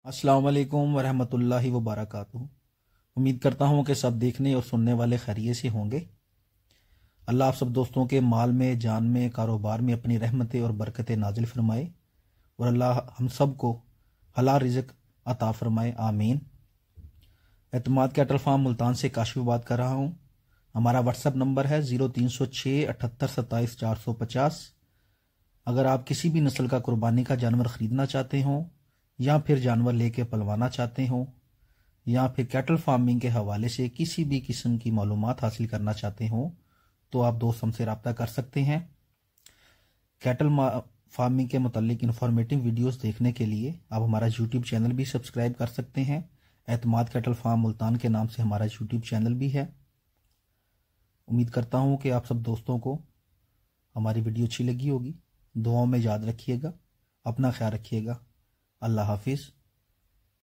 अस्सलाम वालेकुम वरहमतुल्लाहि वबरकातुहू। उम्मीद करता हूँ कि सब देखने और सुनने वाले खैरियत से होंगे। अल्लाह आप सब दोस्तों के माल में, जान में, कारोबार में अपनी रहमतें और बरकतें नाजिल फरमाए और अल्लाह हम सब को हलाल रिज़्क अता फरमाए, आमीन। एतमाद कैटल फार्म मुल्तान से काशिफ बात कर रहा हूँ। हमारा व्हाट्सएप नंबर है 0306 78 27 450। अगर आप किसी भी नस्ल का कुर्बानी का जानवर ख़रीदना चाहते हों या फिर जानवर लेके पलवाना चाहते हों या फिर कैटल फार्मिंग के हवाले से किसी भी किस्म की मालूमात हासिल करना चाहते हों तो आप दोस्त हमसे रब्ता कर सकते हैं। कैटल फार्मिंग के मुतालिक इंफॉर्मेटिव वीडियोस देखने के लिए आप हमारा यूट्यूब चैनल भी सब्सक्राइब कर सकते हैं। एतमाद कैटल फार्म मुल्तान के नाम से हमारा यूट्यूब चैनल भी है। उम्मीद करता हूँ कि आप सब दोस्तों को हमारी वीडियो अच्छी लगी होगी। दुआओं में याद रखिएगा, अपना ख्याल रखिएगा। अल्लाह हाफिज़।